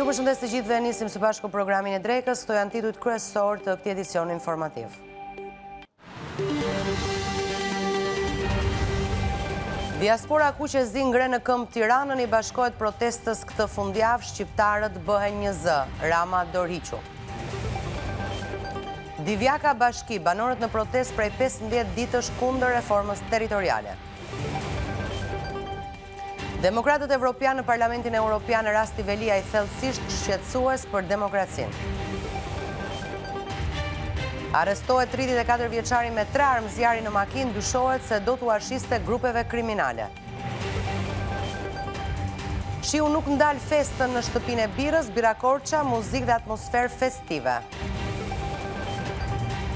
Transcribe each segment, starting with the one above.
Ju përshëndes të gjithëve, nisim së bashku programin e drekës, këto janë titujt kryesor të këtij edicioni informativ. Diaspora Kuqezi ngre në këmbë Tiranën, I bashkohet protestës këtë fundjavë, shqiptarët bëhen një zë, Rama dorhiqu. Divjaka Bashki, banorët në protestë prej 15 ditësh kundër reformës territoriale. Demokratët evropianë në Parlamentin Evropian Rasti Velia I thellësisht shqetësues për demokracinë. Arrestohet 34 vjeçari me 3 armë zjarri në makinë, dyshohet se do t'u arshiste grupeve kriminale. Shiu nuk ndal festën në shtëpinë e birës, Bira Korça, muzikë dhe atmosferë festive.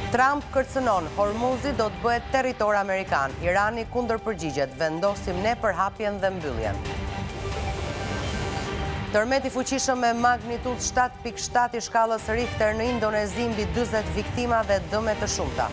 Trump kërcënon, Hormuzi do të bëhet territor amerikan. Irani kundër përgjigjet, vendosim ne për hapjen dhe mbylljen. Tërmet I fuqishëm me magnitudë 7.7 I shkallës Richter në Indonezi mbi 40 viktima dhe dëme të shumta.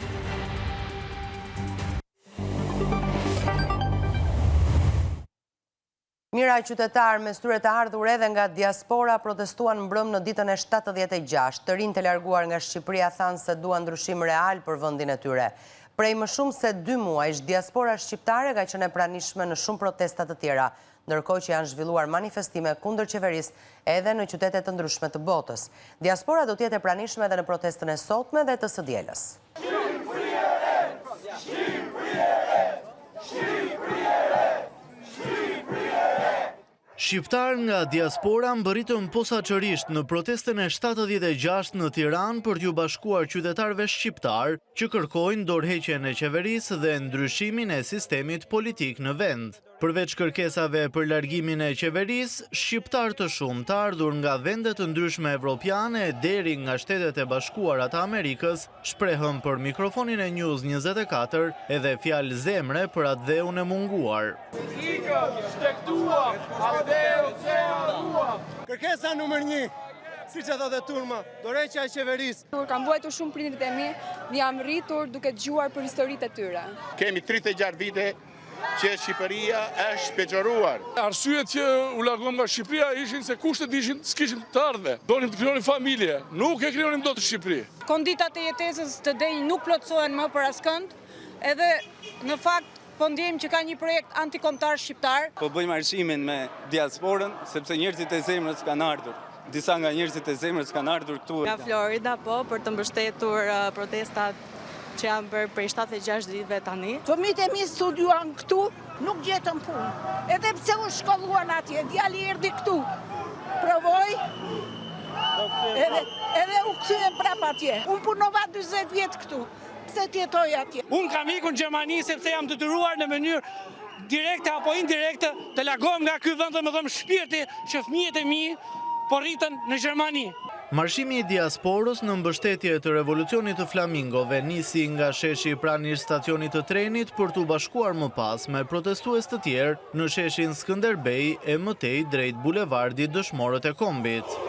Mira qytetarë me styre të ardhur edhe nga diaspora protestuan mbrëmë në ditën e 76. Të rinj të larguar nga Shqipëria thanë se duan ndryshim real për vendin e tyre. Prej më shumë se 2 muajsh, diaspora shqiptare ka qenë e pranishme në shumë protesta të tjera, ndërkohë që janë zhvilluar manifestime kundër qeverisë edhe në qytete të ndryshme të botës. Diaspora do të jetë e pranishme edhe në protestën e sotme dhe të së dielës. Shqiptar nga diaspora mbërritën posaçërisht në protestën e 76 në Tiranë për t'ju bashkuar qytetarëve shqiptar që kërkojnë dorëheqjen e qeverisë dhe ndryshimin e sistemit politik në vend. Përveç kërkesave për largimin e qeverisë, shqiptar të shumë të ardhur nga vende të ndryshme evropiane deri nga Shtetet e Bashkuara të Amerikës shprehën për mikrofonin e News 24 edhe fjalë zemre për atë dheun e munguar. Kërkesa numër 1, siç e thotë Turma, dorëheqja e qeverisë. Kam vuajtur shumë prindërit e mi, jam rritur duke dëgjuar për historitë e tyre. Kemi 36 vite që Shqipëria është peqoruar. Arsyet që u larguam nga Shqipëria ishin se kushtet s'kishim të ardhme. Donim të krijonim familje, nuk e krijonim dot në Shqipëri. Konditat e jetesës të denj nuk plotësohen më për askënd, edhe në fakt po ndjejmë që ka një projekt antikombëtar shqiptar. Po bëjmë arshimin me diasporën, sepse njerëzit e zemrës kanë ardhur. Disa nga njerëzit e zemrës kanë ardhur këtu. Nga Florida, po, për të mbështetur protestat që janë bërë prej 76 ditëve tani. Fëmijët e mi studiuan këtu, nuk gjetën punë. Edhe pse u shkolluan atje, djali erdhi këtu. Provoi. Edhe u kthyen prapë atje. Unë punova 40 vjet këtu. Pse të jetoj atje? Unë kam ikur në Gjermani sepse jam detyruar në mënyrë direkte apo indirekte të largohem nga ky vend dhe më dhëm shpirti që fëmijët e mi po rriten në Gjermani. Marshimi I diasporës në mbështetje të revolucionit të flamingove nisi nga sheshi pranë stacionit të trenit për t'u bashkuar më pas me protestues të tjerë në sheshin Skënderbej e mëtej drejt bulevardit Dëshmorët e Kombit.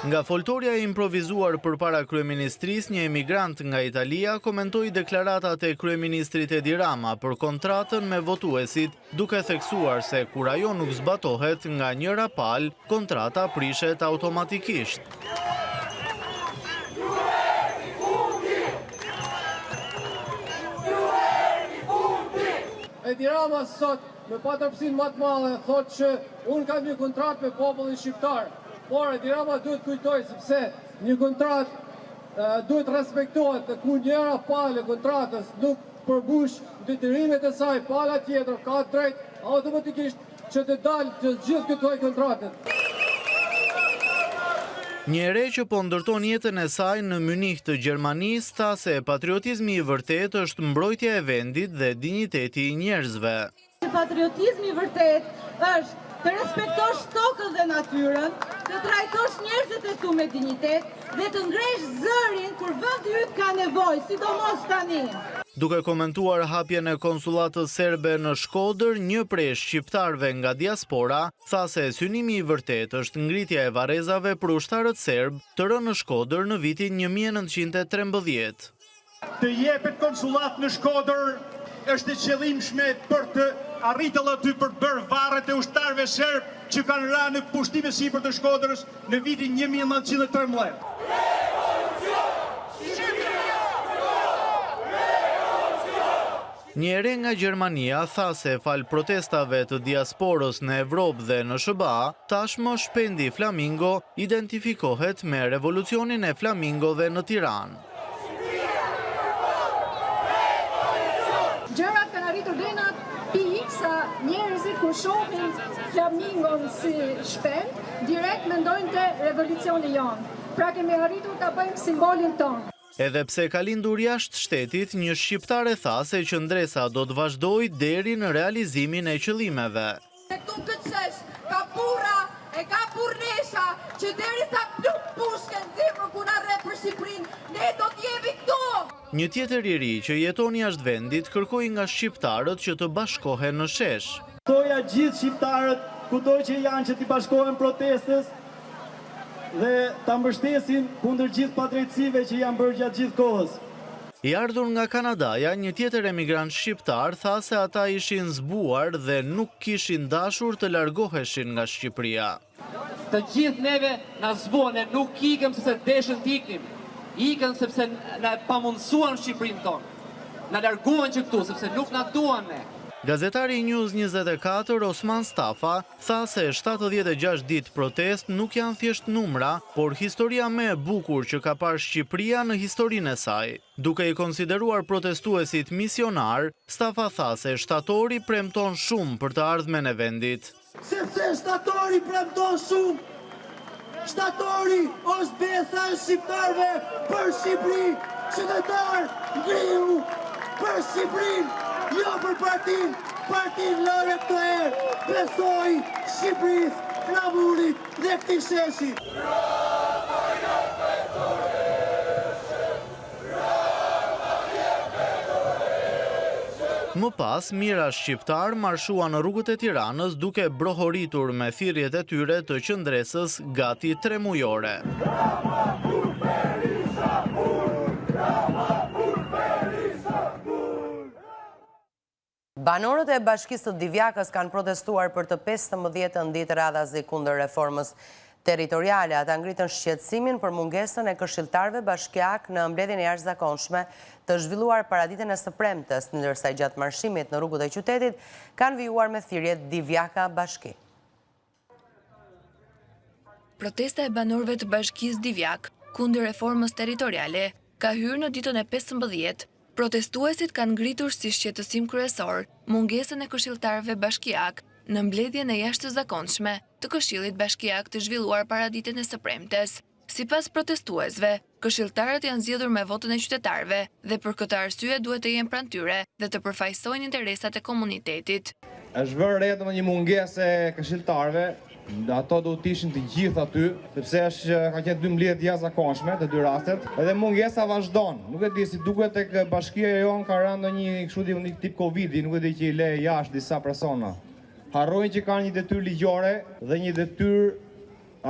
Nga foltorja improvizuar përpara kryeministrisë, një emigrant nga Italia komentoi deklaratat e kryeministrit Edi Rama për kontratën me votuesit, duke theksuar se kur ajo nuk zbatohet nga njëra palë, kontrata prishet automatikisht. Edi Rama sot me patërpësinë më të madhe thotë që unë kam një kontratë me popullin shqiptar. Por Edi Rama duhet kujtoj sepse një kontratë duhet respektohet dhe ku njëra palë e kontratës nuk përmbush detyrimet e saj, pala tjetër ka drejt automatikisht që të dalë të gjithë këtoj kontratët. Një ere që po ndërton jetën e saj në Munich të Gjermanisë tha se patriotizmi I vërtet është mbrojtja e vendit dhe dinjiteti I njerëzve. Patriotizmi I vërtet është të respektosh tokën dhe natyrën, të trajtosh njerëzit e tu me dinjitet dhe të ngresh zërin kur vendi yt ka nevojë, sidomos tani. Duke komentuar hapjen e konsulatës serbe në Shkodër, një prej shqiptarëve nga diaspora tha se synimi I vërtet është ngritja e varrezave për ushtarët serb të rënë në Shkodër në vitin 1913. Të jepet konsulat në Shkodër është e qëllimshme për të arritur aty për të bërë varret e ushtarëve serb që kanë rënë në pushtime sipër të Shkodrës në vitin 1913. Njëri nga Gjermania tha se fal protestave të diasporës në Evropë dhe në SBA, tashmë shpendi Flamingo identifikohet me revolucionin e Flamingove në Tiranë. Gjërat kanë arritur deri në pikë sa njerëzit kur shohin Flamingon si shpend, direkt mendojnë te revolucioni jonë. Pra kemi arritur ta bëjmë simbolin tonë. Edhe pse ka lindur jashtë shtetit, një shqiptare tha se qëndresa do të vazhdojë deri në realizimin e qëllimeve. Këtu këtësh, ka burra e ka burresha, që derisa pluk pushken zemër ku na rret për Shqipërinë, ne do t'jemi këtu! Një tjetër i ri që jeton jashtë vendit kërkoi nga shqiptarët që të bashkohen në shesh. Ftoja gjithë shqiptarët, kudo që janë që t'i bashkohen protestës, dhe ta mbështesin kundër gjithë padrejtësive që janë bërë gjatë gjithë kohës. I ardhur nga Kanadaja, një tjetër emigrant shqiptar tha se ata ishin zbuar dhe nuk kishin dashur të largoheshin nga Shqipëria. Të gjithë neve na zbuan, ne nuk ikëm sepse deshën t'iknim. Ikën sepse na pamundsuan Shqipërinë tonë. Na larguan që këtu sepse nuk na duan ne. Gazetari News 24 Osman Stafa tha se 76 ditë protest nuk janë thjesht numra, por historia më e bukur që ka parë Shqipëria në historinë e saj. Duke i konsideruar protestuesit misionar, Stafa tha se shtatori premton shumë për të ardhmen e vendit. Sepse shtatori premton shumë. Shtatori është besa e shqiptarëve për Shqipëri, qytetar ngrihu për Shqipërinë. Jo për partin lore këtë herë, besoj Shqipëris, flamurit dhe këti sheshi. Më pas, mira shqiptar marshua në rrugët e Tiranës duke brohoritur me thirrjet e tyre të qëndresës gati 3 mujore. Banorët e Bashkisë të Divjakës kanë protestuar për të 15 ditë radhazi kundër reformës territoriale. Ata ngritën shqetësimin për mungesën e këshilltarëve bashkiak në mbledhjen e jashtëzakonshme të zhvilluar paraditën e së premtes, ndërsa gjatë marshimit në rrugët e qytetit kanë vijuar me thirrjet Divjaka Bashki. Protesta e banorëve të Bashkisë Divjak kundër reformës territoriale ka hyrë në ditën e 15. Protestuesit kanë ngritur si shqetësim kryesor mungesën e këshilltarëve bashkiak në mbledhjen e jashtëzakonshme të Këshillit Bashkiak të zhvilluar paraditën e së premtes. Sipas protestuesve, këshilltarët janë zgjedhur me votën e qytetarëve dhe për këtë arsye duhet të jenë pranë tyre dhe të përfaqësojnë interesat e komunitetit. Është vërë re një mungesë e këshilltarëve. Ato do të ishin të gjithë aty, sepse ka qenë 12 jashtëzakonshme të dy rastet, edhe mungesa vazhdon. Nuk e di si duket tek bashkia jonë ka rënë ndonjë kështu një tip Covidi, nuk e di që i le jashtë disa persona. Harrojnë që kanë një detyrë ligjore dhe një detyrë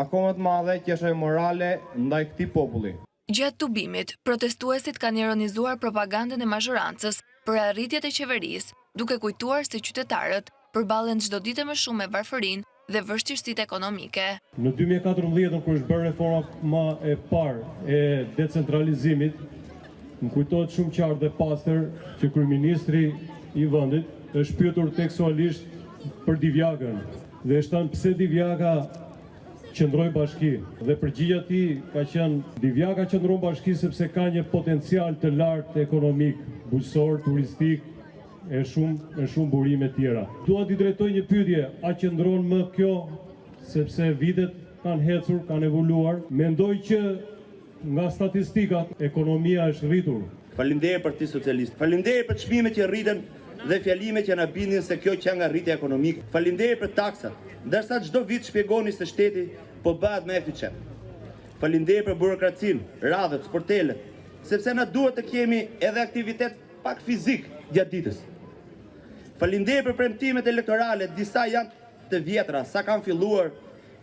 akoma të madhe që është morale ndaj këtij populli. Gjatë tubimit, protestuesit kanë ironizuar propagandën e mazhorancës për arritjet e qeverisë, duke kujtuar se qytetarët përballen çdo ditë më shumë me varfërinë dhe vështirësitë ekonomike. Në 2014, kur është bërë reforma më e parë e decentralizimit, më kujtohet shumë qartë dhe pastër që kryeministri i vendit është pyetur tekstualisht për Divjakën dhe është thënë pse Divjaka qëndroi bashki dhe përgjigjja e tij ka qenë Divjaka qëndron bashki sepse ka një potencial të lartë ekonomik, bujqësor, turistik e shumë burime tjera. Dua t'i drejtoj një pyetje, a qëndron më kjo sepse vitet kanë hecur, kanë evoluar? Mendoj që nga statistikat ekonomia është rritur. Faleminderit Partisë Socialiste. Faleminderit për çmimet që rriten dhe fjalimet që na bindin se kjo që nga rritja ekonomike. Faleminderit për taksat, ndërsa çdo vit shpjegoni se shteti po bëhet më eficient. Faleminderit për burokracinë, radhët, sportelet, sepse na duhet të kemi edhe aktivitet pak fizik gjatë ditës. Faleminderit për premtimet elektorale, disa janë të vjetra, sa kanë filluar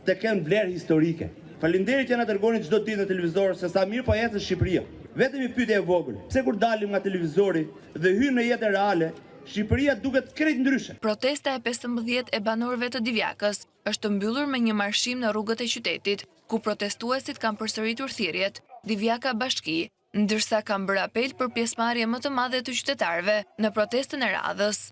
të kenë vlerë historike. Faleminderit që na dërgoni çdo ditë në televizor se sa mirë po ecën Shqipëria. Vetëm i pyetje e vogël, pse kur dalim nga televizori dhe hymë në jetën reale, Shqipëria duket krejt ndryshe. Protesta e 15 e banorëve të Divjakës është mbyllur me një marshim në rrugët e qytetit, ku protestuesit kanë përsëritur thirrjet Divjaka Bashki, ndërsa kanë bërë apel për pjesëmarrje më të madhe të qytetarëve në protestën e radhës.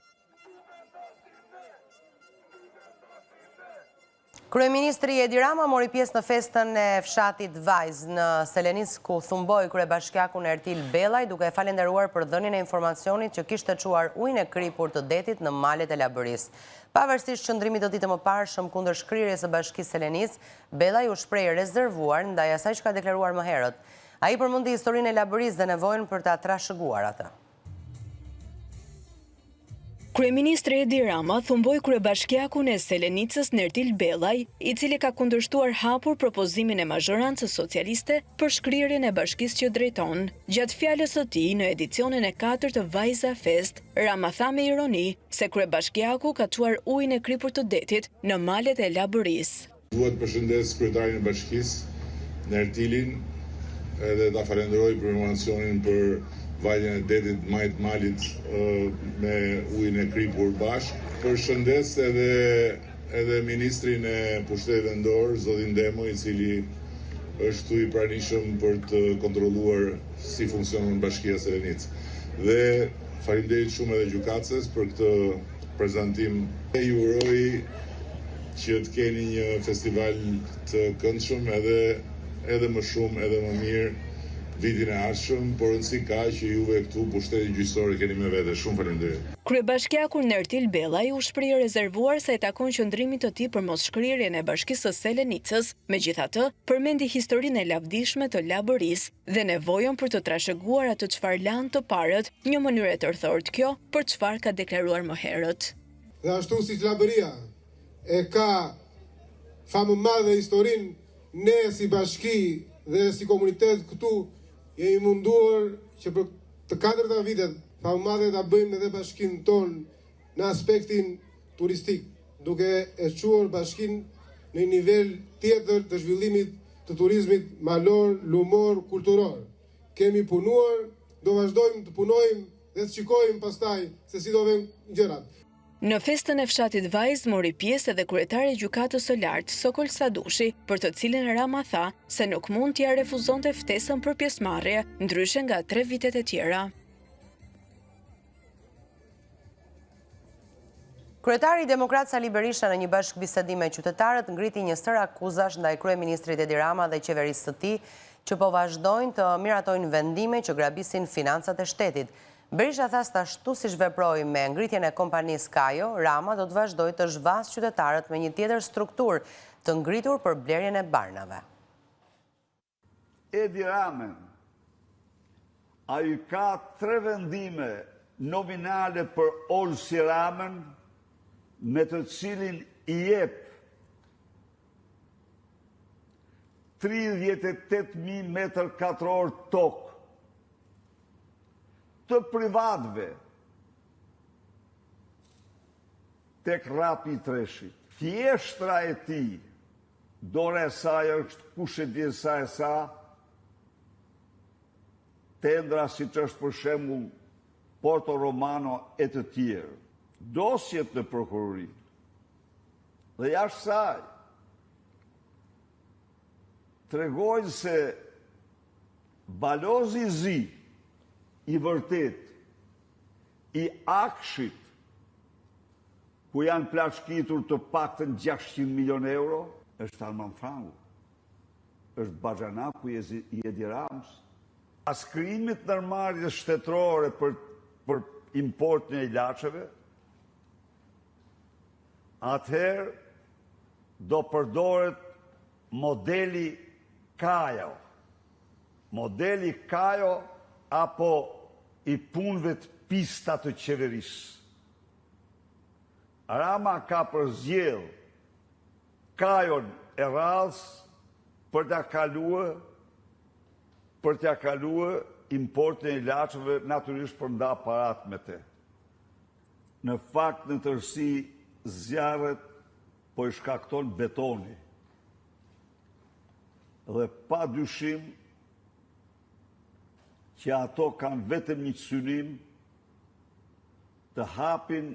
Kryeministri Edi Rama mori pjesë në festën e fshatit Vajz në Selenis, ku thumboi kryebashkiakun Ertil Bellaj, duke falenderuar për dhënien e informacionit që kishte çuar ujin e kripur të detit në malet e Labëris. Pavarësisht qëndrimit të tij të mëparshëm kundër shkrirjes së Bashkisë Selenis, Bellaj u shpreh rezervuar ndaj asaj që ka deklaruar më herët. Ai përmendi historinë e Labëris dhe nevojën për ta trashëguar atë. Kryeministri Edi Rama thumboi kryebashkiakun e Selenicës Ertil Bellaj, i cili ka kundërshtuar hapur propozimin e mazhorancës socialiste për shkrirjen e bashkisë që drejton. Gjatë fjalës së tij në edicionin e 4 të Vajza Fest, Rama tha me ironi se kryebashkiaku ka çuar ujin e kripur të detit në malet e Labëris. Duhet përshëndes kryetarin e bashkisë Ertilin edhe ta falenderoj për informacionin për valjen e detit majt malit me ujin e kripur bashk. Përshëndes edhe ministrin e pushtetit vendor, zotin Demo, i cili është tu i pranishëm për të kontrolluar si funksionon Bashkia Selenicë. Dhe faleminderit shumë edhe gjykatës për këtë prezantim. Ju uroj që të keni një festival të këndshëm edhe më shumë, edhe më mirë vitin e ardhshëm, por rëndësi ka që juve këtu pushtetin gjyqësor keni me vete. Shumë faleminderit. Kryebashkiaku Ertil Bellaj u shpreh rezervuar sa i takon qëndrimit të tij për mosshkrirjen e Bashkisë së Selenicës, megjithatë përmendi historinë e lavdishme të Labërisë dhe nevojën për të trashëguar atë çfarë lanë të parët, një mënyrë e tërthortë kjo për çfarë ka deklaruar më herët. Dhe ashtu si Labëria e ka famë madhe historinë, ne si bashki dhe si komunitet këtu jemi munduar që për të 4 vitet famë madhe ta bëjmë edhe bashkinë tonë në aspektin turistik, duke e çuar bashkinë në një nivel tjetër të zhvillimit të turizmit malor, lumor, kulturor. Kemi punuar, do vazhdojmë të punojmë dhe të shikojmë pastaj se si do vënë gjërat. Në festën e fshatit Vajz mori pjesë edhe kryetari i gjykatës së lartë Sokol Sadushi, për të cilin Rama tha se nuk mund t'ia refuzonte ftesën për pjesëmarrje, ndryshe nga 3 vitet e tjera. Kryetari Demokrat Sali Berisha në një bashkëbisedim me qytetarët ngriti një stër akuzash ndaj kryeministrit Edi Rama dhe qeverisë së tij që po vazhdojnë të miratojnë vendime që grabisin financat e shtetit. Berisha tha se ashtu siç veproi me ngritjen e kompanisë Kajo, Rama do të vazhdojë të zhvasë qytetarët me një tjetër strukturë të ngritur për blerjen e barnave. Edi Ramën, ai ka 3 vendime nominale për Olsi Ramën, me të cilin i jep 38.000 metër katror tokë të privatëve tek Rapi i Treshit. Thjeshtra e tij, dora e saj është kush e di sa e sa, tendra si që është për shembull Porto Romano e të tjerë. Dosjet në prokurori dhe jashtë saj tregojnë se balozi zi i vërtet i Akshit, ku janë plashkitur të paktën 600 milion euro, është Arman Frangu, është Baxhanaku i Edi Ramës. Pas krijimit ndërmarrjes shtetërore për importin e ilaçeve, atëherë do përdoret modeli Kajo. Modeli Kajo apo i punëve të pista të qeverisë. Rama ka përzgjedhur Kajon e radhës për t'ia kaluar importin e ilaçeve, natyrisht për nda parat me te. Në fakt, në tërësi, zjarret po i shkakton betoni. Dhe pa dyshim, që ato kanë vetëm një synim të hapin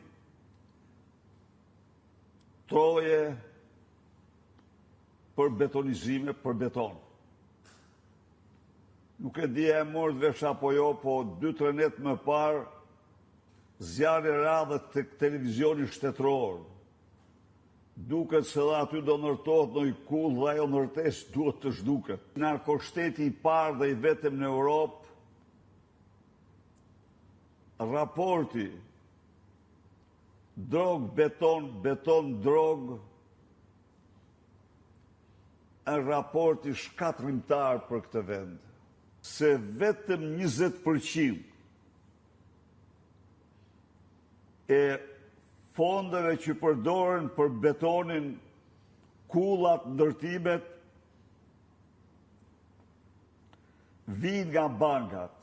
troje për betonizime, për beton. Nuk e dija e morë të vesh apo jo, po 2-3 net më parë, zjarë e radhët të televizioni shtetëror. Duket se dhe aty do nërtohet në i kull dhe ajo nërtes duhet të zhduket. Narkoshteti i parë dhe i vetëm në Europë, raporti drog, beton, beton, drog, është raporti shkatrimtar për këtë vend. Se vetëm 20% e fondeve që përdoren për betonin, kullat, ndërtimet, vijnë nga bankat.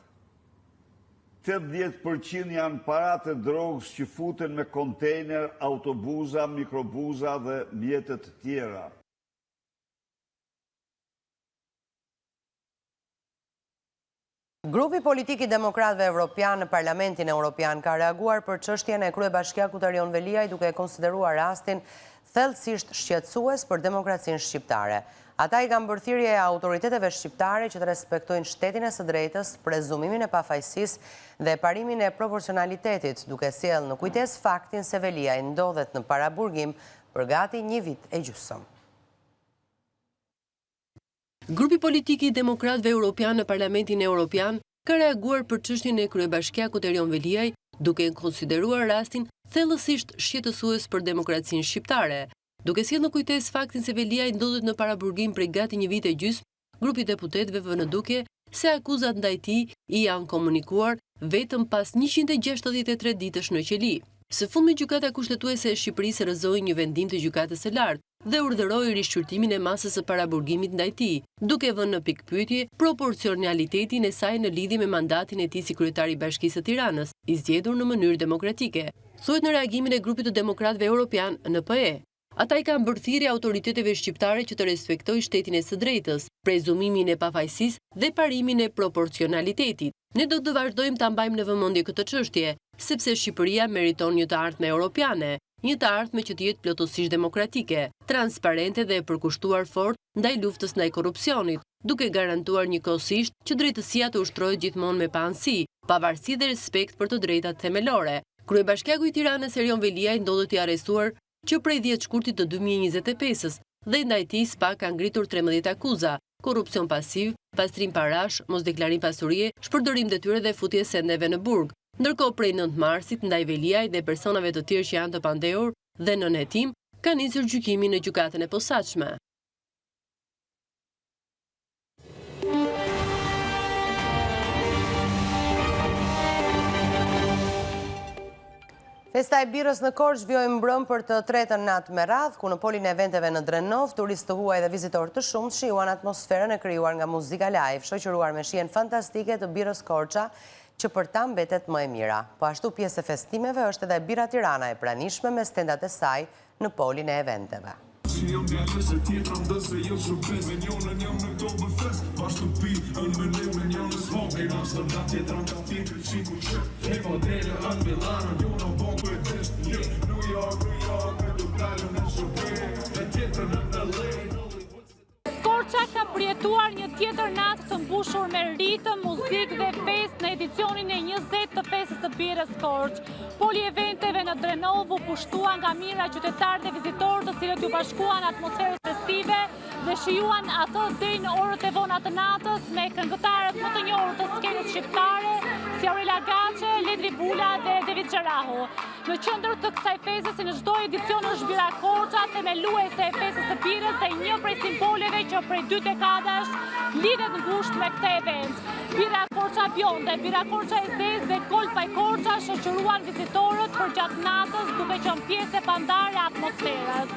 80% janë paratë e drogës që futen me kontejner, autobuza, mikrobuza dhe mjetet të tjera. Grupi politik i demokratëve evropian në Parlamentin Evropian ka reaguar për çështjen e kryebashkiakut Erion Veliaj duke konsideruar rastin thellësisht shqetësues për demokracinë shqiptare. Ata i kanë bërë thirrje autoriteteve shqiptare që të respektojnë shtetin e së drejtës, prezumimin e pafajësisë dhe parimin e proporcionalitetit, duke sjellë në kujtesë faktin se Veliaj ndodhet në paraburgim për gati 1 vit e gjysmë. Grupi politik i demokratëve europian në Parlamentin Evropian ka reaguar për çështjen e kryebashkiakut Erion Veliaj, duke konsideruar rastin thellësisht shqetësues për demokracinë shqiptare. Duke sjellë në kujtesë faktin se Veliaj ndodhet në paraburgim prej gati 1 vit e gjysmë, grupi deputetëve vënë duke se akuzat ndaj tij i janë komunikuar vetëm pas 163 ditësh në qeli. Së fundmi gjykata kushtetuese e Shqipërisë rrëzoi një vendim të gjykatës së lartë dhe urdhëroi rishqyrtimin e masës së paraburgimit ndaj tij, duke vënë në pikpyetje proporcionalitetin e saj në lidhje me mandatin e tij si kryetar i Bashkisë së Tiranës, i zgjedhur në mënyrë demokratike. Thuhet në reagimin e grupit të demokratëve europian NPE. Ata i kanë bërë thirrje autoriteteve shqiptare që të respektojnë shtetin e së drejtës, prezumimin e pafajësisë dhe parimin e proporcionalitetit. Ne do të vazhdojmë ta mbajmë në vëmendje këtë çështje, sepse Shqipëria meriton një të ardhme europiane, një të ardhme që të jetë plotësisht demokratike, transparente dhe e përkushtuar fort ndaj luftës ndaj korrupsionit, duke garantuar njëkohësisht që drejtësia të ushtrohet gjithmonë me paanësi, pavarësi dhe respekt për të drejtat themelore. Kryebashkiaku i Tiranës Erion Veliaj ndodhet i arrestuar që prej 10 shkurtit të 2025-s dhe ndaj tij SPA ka ngritur 13 akuza: korrupsion pasiv, pastrim parash, mosdeklarim pasurie, shpërdorim detyre dhe futje sendeve në burg. Ndërkohë prej 9 marsit ndaj Veliaj dhe personave të tjerë që janë të pandehur dhe në hetim ka nisur gjykimi në gjykatën e posaçme. Festa e birës në Korçë vjoi mbrëm për të tretën natë me radhë, ku në polin e eventeve në Drenov, turistë të huaj dhe vizitorë të shumtë shijuan atmosferën e krijuar nga muzika live, shoqëruar me shijen fantastike të birës Korça, që për ta mbetet më e mira. Po ashtu pjesë e festimeve është edhe bira Tirana e pranishme me stendat e saj në polin e eventeve. Korça ka përjetuar një tjetër natë të mbushur me ritëm, muzikë dhe festë në edicionin e 20 të festës së birës Korçë. Poli eventeve në Drenov u pushtua nga mira qytetarë dhe vizitorë, të cilët u bashkuan atmosferës festive dhe shijuan ato deri në orët e vona të natës me këngëtarët më të njohur të skenës shqiptare, si Aurela Gaçe, Ledri Bula dhe David Xharahu. Në qendër të kësaj feste, si në çdo edicion, është bira Korça, themeluese e festës së birës dhe një prej simboleve që prej 2 dekadash lidhet ngushtë me këtë event. Bira Korça Bjonde, bira Korça e zezë dhe Kolpaj Korça shoqëruan vizitorët për gjatë natës, duke qenë pjesë e pandare e atmosferës.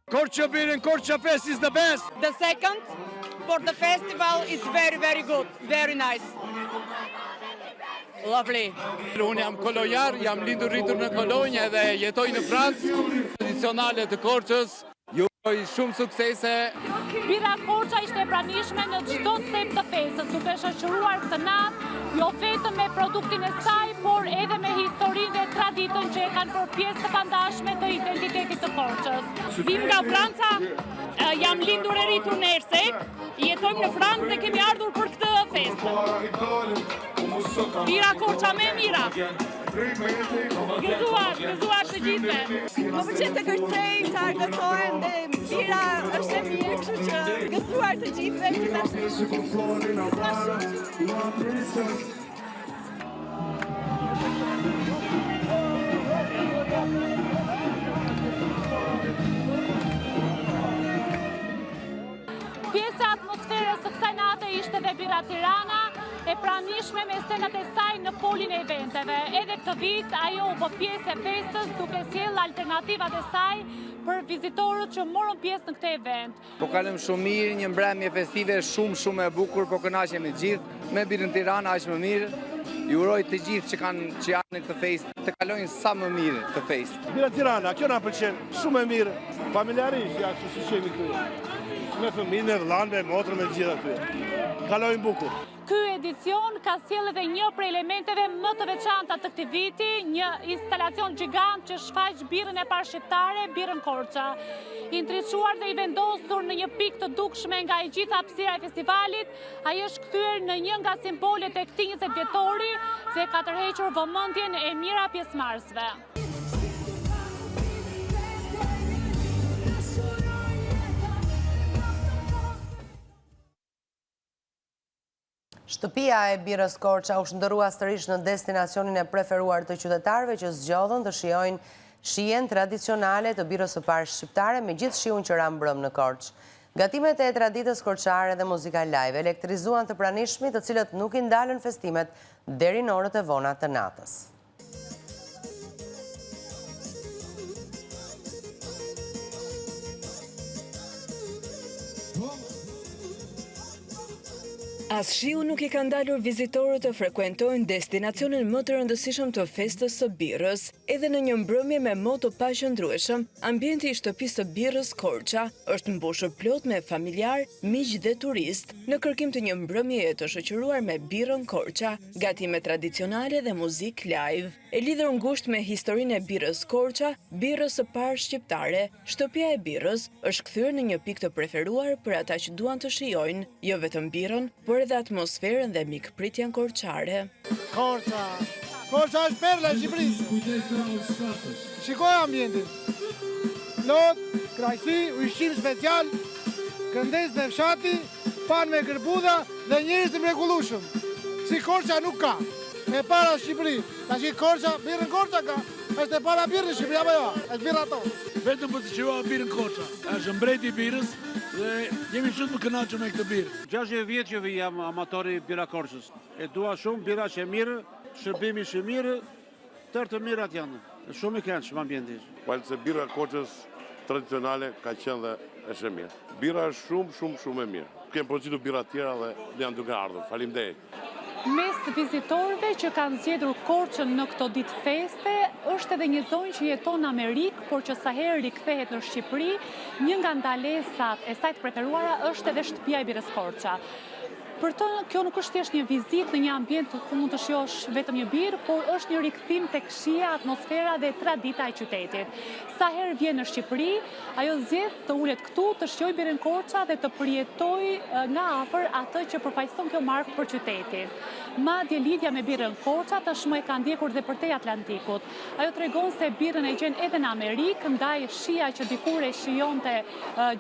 Korça beer and Korça Fest is the best. The second for the festival is very, very good, very nice. Lovely. Unë jam kolonjar, jam lindur rritur në Kolonjë dhe jetoj në Francë, tradicionale të Korçës. Juroj shumë suksese. Bira Korça ishte e pranishme në çdo cep të festës, duke shoqëruar këtë natë jo vetëm me produktin e saj, por edhe me historinë dhe traditën që e kanë për pjesë të pandashme të identitetit të Korçës. Vim nga Franca, jam lindur e rritur në Ersek, jetojmë në Francë dhe kemi ardhur për këtë festë. Bira Korça me mira. Gëzuar të gjithve. Më pëlqen të kërcej, të argëtohen dhe bira është e mirë, kështu që gëzuar të gjithve Pjesë e atmosferës së kësaj nate ishte dhe Bira Tirana, e pranishme me scenat e saj në polin e eventeve. Edhe këtë vit, ajo u bë pjesë e festës duke sjellë alternativat e saj për vizitorët që morën pjesë në këtë event. Po kalëm shumë mirë, një mbrëmje festive shumë e bukur, po kënaqem me gjithë, me Birën Tirana aq më mirë. Ju uroj të gjithë që janë në këtë festë të kalojnë sa më mirë këtë festë. Bira Tirana, kjo na pëlqen, shumë e mirë, familjarisht, ja kështu si qemi këtu. Me fëmijë, me vllain, me motrën, me gjithë aty. Kalojnë bukur. Ky edicion ka sjellë edhe një prej elementeve më të veçanta të këtij viti, një instalacion gjigant që shfaq birën e parë shqiptare, Birën Korça. I ndriçuar dhe i vendosur në një pikë të dukshme nga e gjitha hapësira e festivalit, ai është kthyer në një nga simbolet e këtij 20 vjetori dhe ka tërhequr vëmendjen e mira pjesëmarrësve. Shtëpia e Birës Korça u shndërrua sërish në destinacionin e preferuar të qytetarëve që zgjodhen të shijojnë shijen tradicionale të birës së parë shqiptare me gjithë shiun që ra mbrëm në Korçë. Gatimet e traditës korçare dhe muzika live elektrizuan të pranishmit, të cilët nuk i ndalën festimet deri në orët e vona të natës. As shiu nuk i ka ndalur vizitorët të frekuentojnë destinacionin më të rëndësishëm të festës së birës. Edhe në një mbrëmje me mo të paqëndrueshëm, ambienti i shtëpisë së birës Korça është mbushur plot me familjar, miq dhe turist, në kërkim të një mbrëmjeje të shoqëruar me Birën Korça, gatime tradicionale dhe muzikë live. E lidhur ngushtë me historinë e Birës Korça, birës së parë shqiptare, shtëpia e birës është kthyer në një pikë të preferuar për ata që duan të shijojnë jo vetëm birën, por edhe atmosferën dhe mikpritjen korçare. Korça është perla e Shqipërisë. Shikoj ambientin. Plot, krajsi, ushqim special, këndes me fshati, pan me gërbudha dhe njerëz të mrekullueshëm. Si Korça nuk ka. E para Shqipëri. Tash Korça, Birën Korça ka. Është e para birë në Shqipëri apo jo? Është birra tonë. Vetëm për të shijua Birën Korça. Është mbreti i birës dhe jemi shumë të kënaqur me këtë birë. 60 vjet që jam amatori Bira Korçës. E dua shumë, bira që mirë, shërbimi që mirë, tërë të mirat janë. Shumë i këndshëm ambienti. Se bira Korçës tradicionale ka qenë dhe është e mirë. Bira është shumë e mirë. Kemë përcitu bira tjera dhe janë duke ardhur. Faleminderit. Mes vizitorëve që kanë zgjedhur Korçën në këto ditë feste, është edhe një zonjë që jeton në Amerikë, por që sa herë rikthehet në Shqipëri, një nga ndalesat e saj të preferuara është edhe shtëpia e Birës Korça. Për të, kjo nuk është thjesht një vizitë në një ambient ku mund të shijosh vetëm një birë, por është një rikthim tek shija, atmosfera dhe tradita e qytetit. Sa herë vjen në Shqipëri, ajo zgjedh të ulet këtu, të shijojë Birën Korça dhe të përjetojë nga afër atë që përfaqëson kjo markë për qytetin. Madje lidhja me Birën Korça tashmë e ka ndjekur dhe përtej Atlantikut. Ajo tregon se birën e gjen edhe në Amerikë, ndaj shija që dikur e shijonte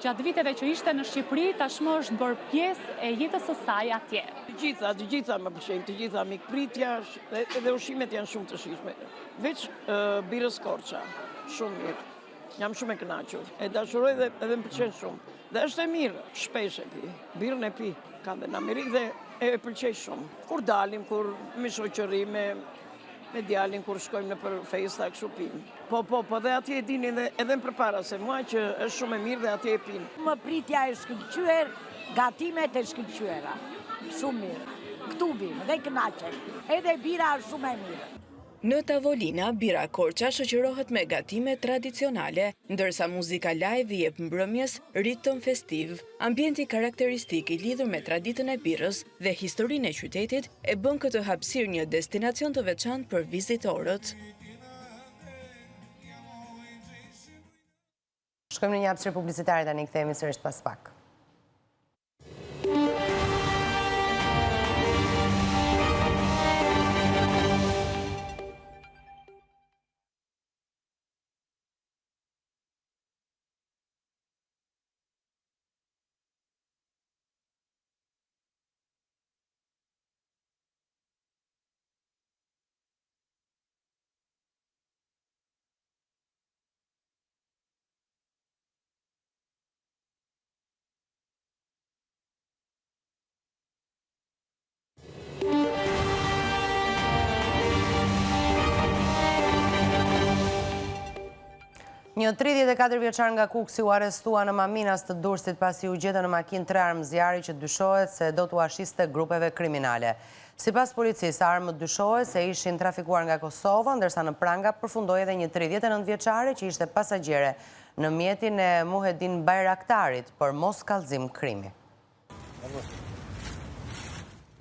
gjatë viteve që ishte në Shqipëri, tashmë është bërë pjesë e jetës së saj atje. Të gjitha më pëlqejnë, të gjitha mikpritja dhe ushqimet janë shumë të shijshme. Veç Birës Korça, shumë mirë. Jam shumë e kënaqur. E dashuroj dhe edhe më pëlqen shumë. Dhe është e mirë, shpesh e pi. Birën e pi, ka dhe në Amerikë dhe e pëlqej shumë. Kur dalim, kur me shoqëri, me djalin, kur shkojmë në për festa, kështu pinë. Po, dhe atje e dini edhe më përpara se mua që është shumë e mirë dhe atje e pinë. Më pritja e shkëlqyer, gatimet e shkëlqyera. Shumë mirë. këtu vim dhe kënaqen. Edhe bira është shumë e mirë. Në tavolina, bira Korça shoqërohet me gatime tradicionale, ndërsa muzika live i jep mbrëmjes ritëm festiv. Ambienti karakteristik i lidhur me traditën e birës dhe historinë e qytetit e bën këtë hapësirë një destinacion të veçantë për vizitorët. Shkojmë në një hapësirë publicitare tani, kthehemi sërish pas pak. Një 34 vjeçar nga Kuksi u arrestua në Maminas të Durrësit pasi u gjetën në makinë 3 armë zjarri që dyshohet se do t'u ashiste grupeve kriminale. Sipas policisë, armët dyshohet se ishin trafikuar nga Kosova, ndërsa në pranga përfundoi edhe një 39 vjeçare që ishte pasagjere në mjetin e Muhedin Bajraktarit për mos kallëzim krimi.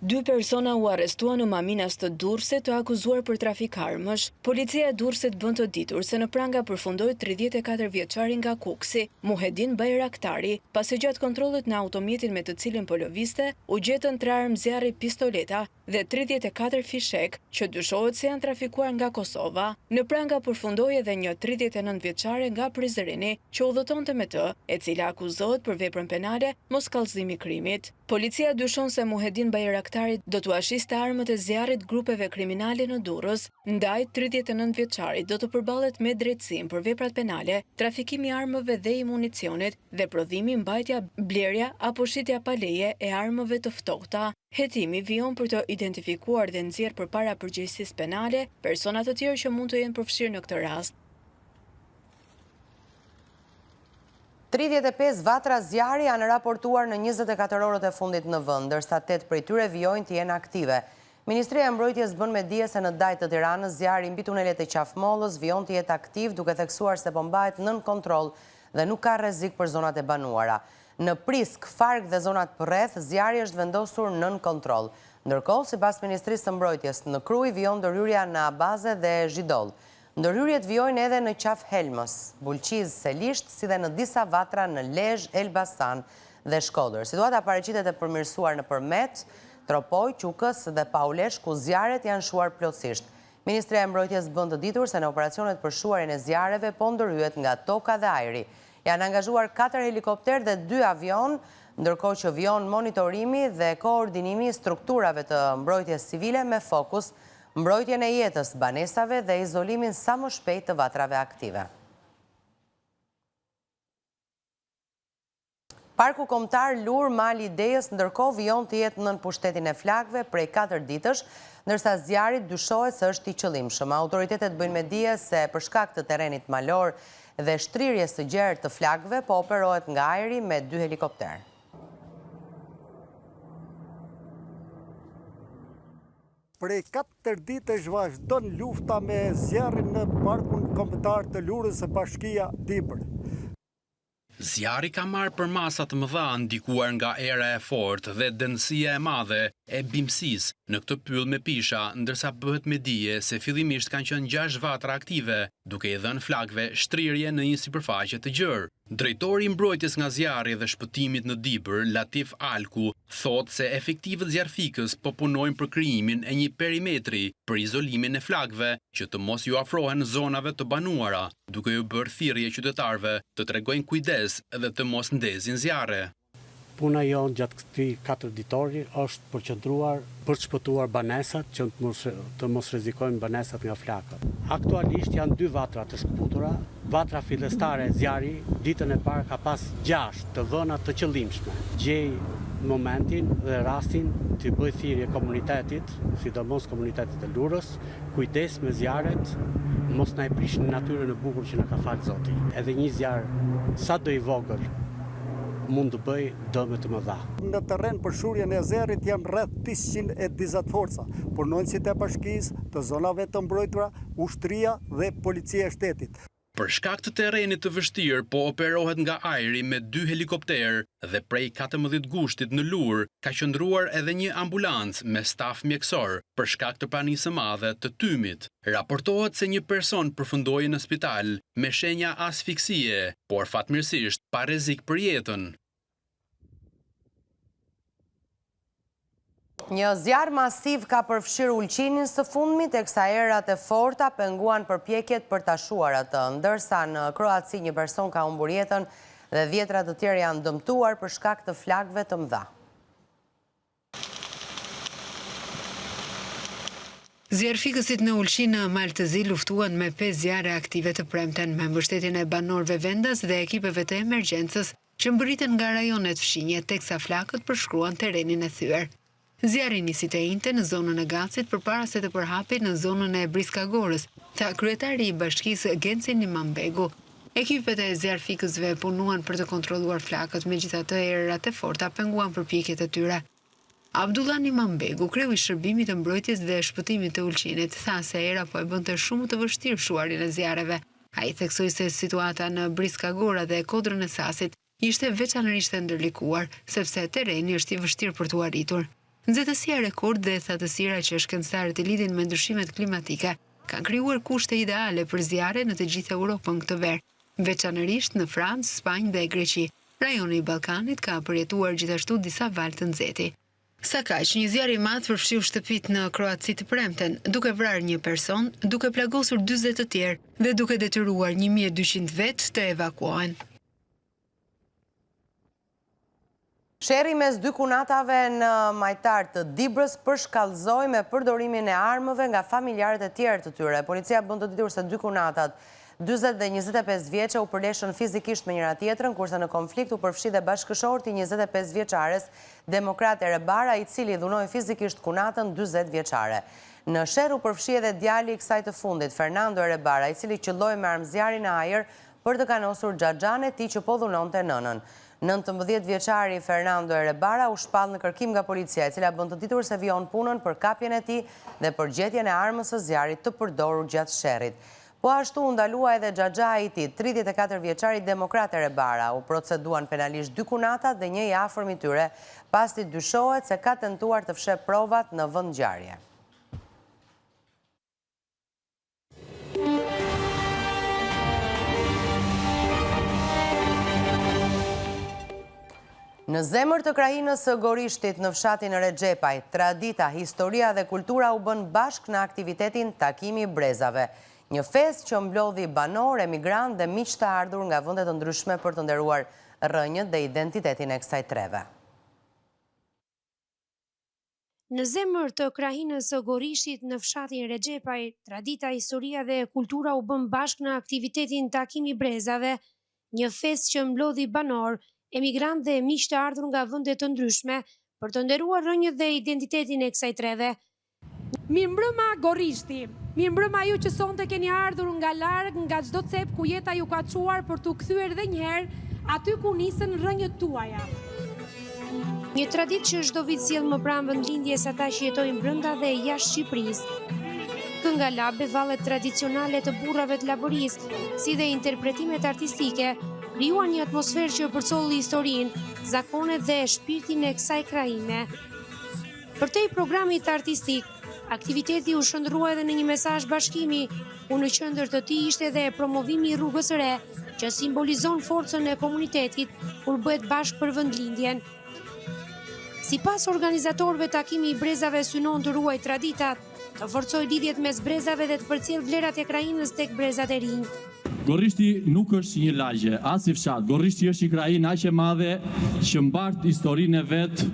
2 persona u arrestuan në Maminas të Durrësit të akuzuar për trafik armësh. Policia e Durrësit bën të ditur se në pranga përfundoi 34 vjeçari nga Kuksi, Muhedin Bajraktari, pasi gjatë kontrollit në automjetin me të cilin po lëvizte, u gjetën 3 armë zjarri pistoleta dhe 34 fishek që dyshohet se janë trafikuar nga Kosova. Në pranga përfundoi edhe një 39 vjeçare nga Prizreni që udhëtonte me të, e cila akuzohet për veprën penale mos kallëzimi krimit. Policia dyshon se Muhedin Bajraktari do t'u ashiste armët e zjarrit grupeve kriminale në Durrës, ndaj 39 vjeçarit do të përballet me drejtësinë për veprat penale, trafikimi i armëve dhe i municionit dhe prodhimi, mbajtja, blerja apo shitja pa leje e armëve të ftohta. Hetimi vijon për të identifikuar dhe nxjerr përpara përgjegjësisë penale persona të tjerë që mund të jenë përfshirë në këtë rast. 35 vatra zjarri janë raportuar në 24 orët e fundit në vend, ndërsa 8 prej tyre vijojnë të jenë aktive. Ministria e Mbrojtjes bën me dije se në dajt të Tiranës zjarri mbi tunelet e Qafmollës vijon të jetë aktiv, duke theksuar se po mbahet nën kontroll dhe nuk ka rrezik për zonat e banuara. Në Prisk, Farg dhe zonat përreth, zjarri është vendosur nën kontroll. Ndërkohë, sipas Ministrisë së Mbrojtjes, në Kruj vijon ndërhyrja në Abaze dhe Zhidoll. Ndërhyrjet vijojnë edhe në Qaf Helmës, Bulqiz, Selisht, si dhe në disa vatra në Lezhë, Elbasan dhe Shkodër. Situata paraqitet e përmirësuar në Përmet, Tropoj, Qukës dhe Paulesh, ku zjarret janë shuar plotësisht. Ministria e Mbrojtjes bën të ditur se në operacionet për shuarjen e zjarreve po ndërhyet nga toka dhe ajri. Janë angazhuar 4 helikopter dhe 2 avion, ndërkohë që vijon monitorimi dhe koordinimi i strukturave të mbrojtjes civile me fokus mbrojtjen e jetës, banesave dhe izolimin sa më shpejt të vatrave aktive. Parku Kombëtar Lur Mali Idejës ndërkohë vijon të jetë nën pushtetin e flakëve prej 4 ditësh, ndërsa zjarri dyshohet se është i qëllimshëm. Autoritetet bëjnë me dije se për shkak të terrenit malor dhe shtrirjes së gjerë të flakëve po operohet nga ajri me 2 helikopter. Prej 4 ditësh vazhdon lufta me zjarrin në Parkun Kombëtar të Lurës së Bashkia Dibër. Zjarri ka marrë për masa të mëdha ndikuar nga era e fortë dhe dënësia e madhe e bimësisë në këtë pyll me pisha, ndërsa bëhet me dije se fillimisht kanë qenë 6 vatra aktive, duke i dhënë flakëve shtrirje në një sipërfaqe të gjerë. Drejtori i mbrojtjes nga zjarri dhe shpëtimit në Dibër, Latif Alku, thot se efektivët zjarfikës po punojnë për krijimin e një perimetri për izolimin e flakëve që të mos ju afrohen zonave të banuara, duke ju bërë thirrje qytetarëve të tregojnë kujdes dhe të mos ndezin zjarre. Puna jonë gjatë këtij 4 ditori është përqendruar për të shpëtuar banesat që të mos rrezikojnë banesat nga flakët. Aktualisht janë 2 vatra të shkëputura. Vatra fillestare zjarri ditën e parë ka pas 6 të dhëna të qëllimshme. Gjej momentin dhe rastin të bëj thirrje komunitetit, sidomos komunitetit të Lurës, kujdes me zjarret, mos na e prishin natyrën e bukur që na ka falë Zoti. Edhe një zjarr sado i vogël mund të bëj dëme të mëdha. Në terren për shurjen e zerrit janë rreth 320 forca, punonësit e bashkisë, të zonave të mbrojtura, ushtria dhe policia e shtetit. Për shkak të terrenit të vështirë, po operohet nga ajri me 2 helikopter dhe prej 14 gushtit në Lur ka qëndruar edhe një ambulancë me staf mjekësor për shkak të pranisë së madhe të tymit. Raportohet se një person përfundoi në spital me shenja asfiksie, por fatmirësisht pa rrezik për jetën. Një zjarr masiv ka përfshirë Ulqinin së fundmi, teksa erat e forta penguan përpjekjet për ta shuar atë, ndërsa në Kroaci një person ka humbur jetën dhe 10 të tjerë janë dëmtuar për shkak të flakëve të mëdha. Zjarfikësit në Ulqin në Maltëzi luftuan me 5 zjarre aktive të premten me mbështetjen e banorëve vendas dhe ekipeve të emergjencës që mbërriten nga rajonet fshinje, teksa flakët përshkruan terrenin e thyer. Zjarri nisi të njëjtë në zonën e Gacit përpara se të përhapej në zonën e Briskagorës, tha kryetari i bashkisë Genci Nimambegu. Ekipet e zjarfikësve punuan për të kontrolluar flakët, megjithatë erat e forta penguan përpjekjet e tyre. Abdullah Nimambegu, kreu i shërbimit të mbrojtjes dhe shpëtimit të Ulqinit, tha se era po e bënte shumë të vështirë shuarin e zjarreve. Ai theksoi se situata në Briskagora dhe Kodrën e Sasit ishte veçanërisht e ndërlikuar, sepse terreni është i vështirë për t'u arritur. Nxehtësia rekord dhe thatësira që shkencëtarët e lidhin me ndryshimet klimatike kanë krijuar kushte ideale për zjarre në të gjithë Europën këtë verë, veçanërisht në Francë, Spanjë dhe Greqi. Rajoni i Ballkanit ka përjetuar gjithashtu disa valë të nxehtë. Sa kaq, një zjarr i madh përfshiu shtëpitë në Kroaci të premten, duke vrarë një person, duke plagosur 40 të tjerë dhe duke detyruar 1200 vet të evakuohen. Sherri mes 2 kunatave në majtar të Dibrës përshkallëzoi me përdorimin e armëve nga familjarët e tjerë të tyre. Policia bën të ditur se 2 kunatat, 40 dhe 25 vjeçe, u përleshën fizikisht me njëra tjetrën, kurse në konflikt u përfshi dhe bashkëshorti 25 vjeçares, Demokrat Erebara, i cili dhunoi fizikisht kunatën 40 vjeçare. Në sherr u përfshi edhe djali i kësaj të fundit, Fernando Erebara, i cili qëlloi me armëzjarri në ajër për të kanosur xhaxhan e tij që po dhunonte nënën. 19 vjeçari Fernando Erebara u shpall në kërkim nga policia, e cila bën të ditur se vijon punën për kapjen e tij dhe për gjetjen e armës së zjarrit të përdorur gjatë sherrit. Po ashtu u ndalua edhe xhaxha i tij, 34 vjeçari Demokrat Erebara. U proceduan penalisht 2 kunata dhe një i afërm i tyre, pasi dyshohet se ka tentuar të fsheh provat në vend ngjarje. Në zemër të krahinës së Gorishtit në fshatin Rexhepaj, tradita, historia dhe kultura u bën bashk në aktivitetin Takimi i Brezave, një festë që mblodhi banor, emigrant dhe miq të ardhur nga vende të ndryshme për të nderuar rrënjët dhe identitetin e kësaj treve. Në zemër të krahinës së Gorishtit në fshatin Rexhepaj, tradita, historia dhe kultura u bën bashk në aktivitetin Takimi i Brezave, një festë që mblodhi banor, emigrant dhe miq të ardhur nga vende të ndryshme për të nderuar rrënjët dhe identitetin e kësaj treve. Mirëmbrëma Gorishti, mirëmbrëma ju që sonte keni ardhur nga larg, nga çdo cep ku jeta ju ka çuar për t'u kthyer edhe një herë aty ku nisën rrënjët tuaja. Një traditë që çdo vit sjell më pranë vendlindjes ata që jetojnë brenda dhe jashtë Shqipërisë. Kënga labe, vallet tradicionale të burrave të Laborisë, si dhe interpretimet artistike krijuan një atmosferë që përcolli historinë, zakonet dhe shpirtin e kësaj krahine. Përtej programit artistik, aktiviteti u shndrua edhe në një mesazh bashkimi, ku në qendër të tij ishte edhe promovimi i rrugës së re, që simbolizon forcën e komunitetit kur bëhet bashkë për vendlindjen. Sipas organizatorëve, Takimi i Brezave synon të ruajë traditat, të forcojë lidhjet mes brezave dhe të përcjell vlerat e krahinës tek brezat e rinj. Gorishti nuk është një lagje, as i fshat. Gorishti është një krahinë aq e madhe që mbart historinë e vet.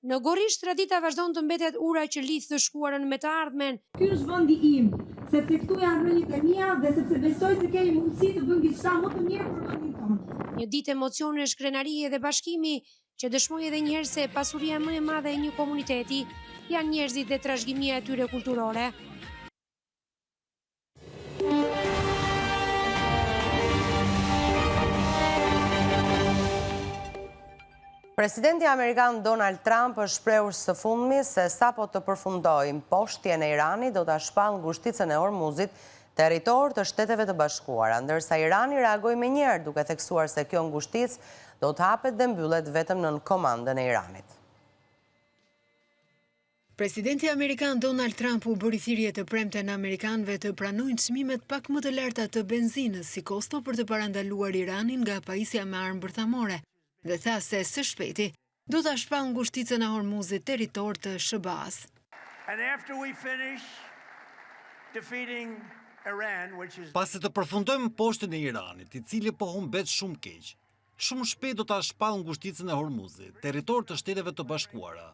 Në Gorisht tradita vazhdon të mbetet ura që lidh të shkuarën me të ardhmen. Ky është vendi im, sepse këtu janë rrënjët e mia dhe sepse besoj se kemi mundësi të bëjmë diçka më të mirë për vendin tonë. Një ditë emocionesh, krenarie dhe bashkimi që dëshmoi edhe një herë se pasuria më e madhe e një komuniteti janë njerëzit dhe trashëgimia e tyre kulturore. Presidenti Amerikan Donald Trump është shprehur së fundmi se sapo të përfundojë imposhtjen e Iranit do ta shpallë ngushticën e Hormuzit, territor të Shteteve të Bashkuara, ndërsa Irani reagoi menjëherë duke theksuar se kjo ngushticë do të hapet dhe mbyllet vetëm nën komandën e Iranit. Presidenti Amerikan Donald Trump u bëri thirrje të premten amerikanëve të pranojnë çmimet pak më të larta të benzinës si kosto për të parandaluar Iranin nga pajisja me armë bërthamore dhe tha se së shpejti do ta shpallë ngushticën e Hormuzit, territor të SBA-s. Pasi të përfundojmë poshtën e Iranit, i cili po humbet shumë keq, shumë shpejt do ta shpallë ngushticën e Hormuzit, territor të Shteteve të Bashkuara.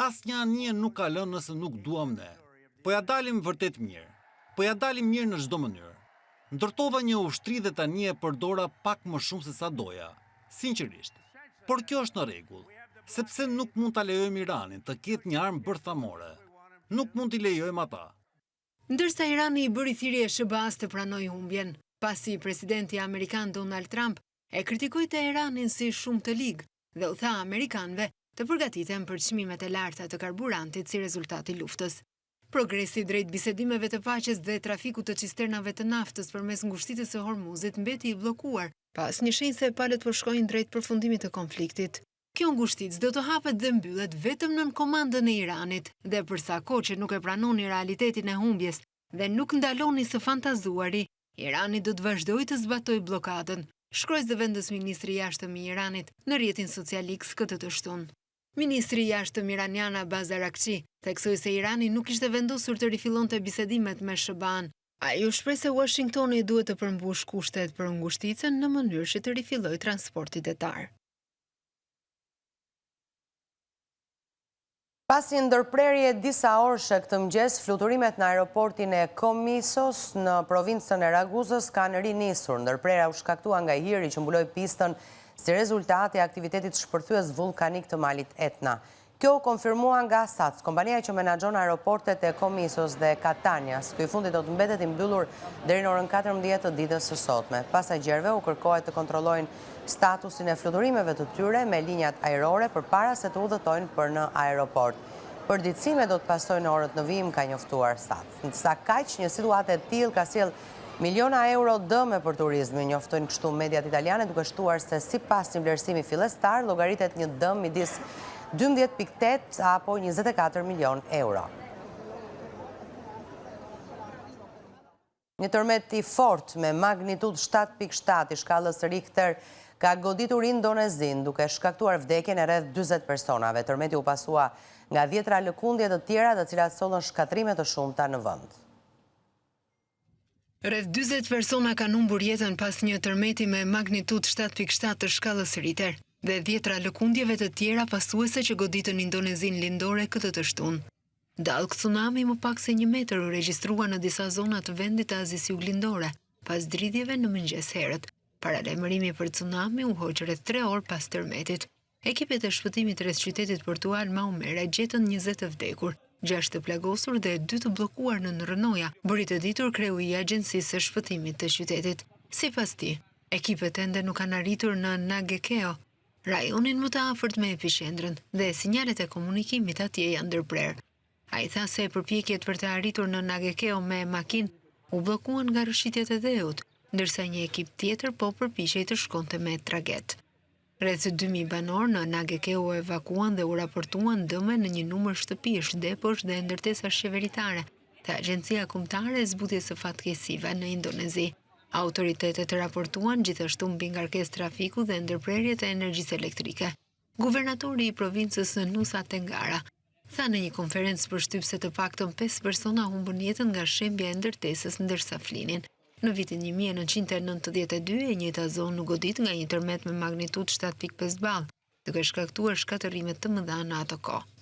Asnjë anije nuk ka lënë nëse nuk duam ne. Po ja dalim vërtet mirë. Po ja dalim mirë në çdo mënyrë. Ndërtova një ushtri dhe tani e përdora pak më shumë se sa doja. Sinqerisht. Por kjo është në rregull, sepse nuk mund ta lejojmë Iranin të ketë një armë bërthamore. Nuk mund t'i lejojmë ata. Ndërsa Irani i bëri thirrje SBA-s të pranojë humbjen, pasi presidenti amerikan Donald Trump e kritikoi Teheranin si shumë të ligë dhe u tha amerikanëve të përgatiten për çmimet e larta të karburantit si rezultat i luftës. Progresi drejt bisedimeve të paqes dhe trafikut të cisternave të naftës përmes ngushticës së Hormuzit mbeti i bllokuar, pas një shenjë se palët po shkojnë drejt përfundimit të konfliktit. Kjo ngushticë do të hapet dhe mbyllet vetëm nën komandën e Iranit, dhe për sa kohë që nuk e pranoni realitetin e humbjes dhe nuk ndaloni së fantazuari, Irani do të vazhdojë të zbatojë bllokadën, shkroi zëvendës ministri i jashtëm i Iranit në rrjetin social X këtë të shtunë. Ministri i jashtëm iranian Abbas Araghchi theksoi se Irani nuk ishte vendosur të rifillonte bisedimet me SBA-n. Ai u shpreh se Washingtoni duhet të përmbush kushtet për ngushticën në mënyrë që të rifillojë transporti detar. Pasi ndërprerje disa orëshe këtë mëngjes, fluturimet në aeroportin e Komisos në provincën e Raguzës kanë rinisur. Ndërprerja u shkaktua nga hiri që mbuloi pistën si rezultat e aktivitetit shpërthyes vulkanik të malit Etna. Kjo u konfirmua nga SATS, kompania që menaxhon aeroportet e Komisos dhe Katanias. Ky fundi do të mbetet i mbyllur deri në orën 14 të ditës së sotme. Pasagjerëve u kërkohet të kontrollojnë statusin e fluturimeve të tyre me linjat ajrore përpara se të udhëtojnë për në aeroport. Përditësime do të pasojnë në orët në vijim, ka njoftuar SATS. Ndërsa kaq një situatë e tillë ka sjell miliona euro dëme për turizmin, njoftojnë kështu mediat italiane, duke shtuar se sipas një vlerësimi fillestar llogaritet një dëm midis 12.8 apo 24 milion euro. Një tërmet i fort me magnitud 7.7 i shkallës Richter ka goditur Indonezin, duke shkaktuar vdekjen e rreth 40 personave. Tërmeti u pasua nga 10 lëkundje të tjera, të cilat sollën shkatrime të shumta në vend. Rreth 40 persona kanë humbur jetën pas një tërmeti me magnitud 7.7 të shkallës Richter dhe 10 lëkundjeve të tjera pasuese që goditën Indonezin lindore këtë të shtunë. Dallë tsunami më pak se 1 metër u regjistrua në disa zona të vendit të Azisë Juglindore, pas dridhjeve në mëngjes herët. Paralajmërimi për tsunami u hoq rreth 3 orë pas tërmetit. Ekipet e shpëtimit rreth qytetit portuar Maumere gjetën 20 të vdekur, 6 të plagosur dhe 2 të bllokuar në Rënoja, bëri të ditur kreu i Agjencisë së Shpëtimit të qytetit. Sipas tij, ekipet ende nuk kanë arritur në Nagekeo, rajonin më të afërt me epiqendrën, dhe sinjalet e komunikimit atje janë ndërprer. Ai tha se përpjekjet për të arritur në Nagekeo me makinë u bllokuan nga rrëshitjet e dheut, ndërsa një ekip tjetër po përpiqej të shkonte me traget. Rreth 2000 banor në Nagekeo u evakuan dhe u raportuan dëme në një numër shtëpish, deposh dhe ndërtesash qeveritare, të Agjencia Kombëtare e Zbutjes së Fatkeqësive në Indonezi. Autoritetet raportuan gjithashtu mbi ngarkesë trafiku dhe ndërprerjet e energjisë elektrike. Guvernatori i provincës Nusa Tenggara tha në një konferencë përshtyp se të paktën 5 persona humbën jetën nga shembja e ndërtesës ndërsa flinin. Në vitin 1992, e njëjta zonë u godit nga një tërmet me magnitud 7.5 ball, duke shkaktuar shkatërrime të mëdha në atë kohë.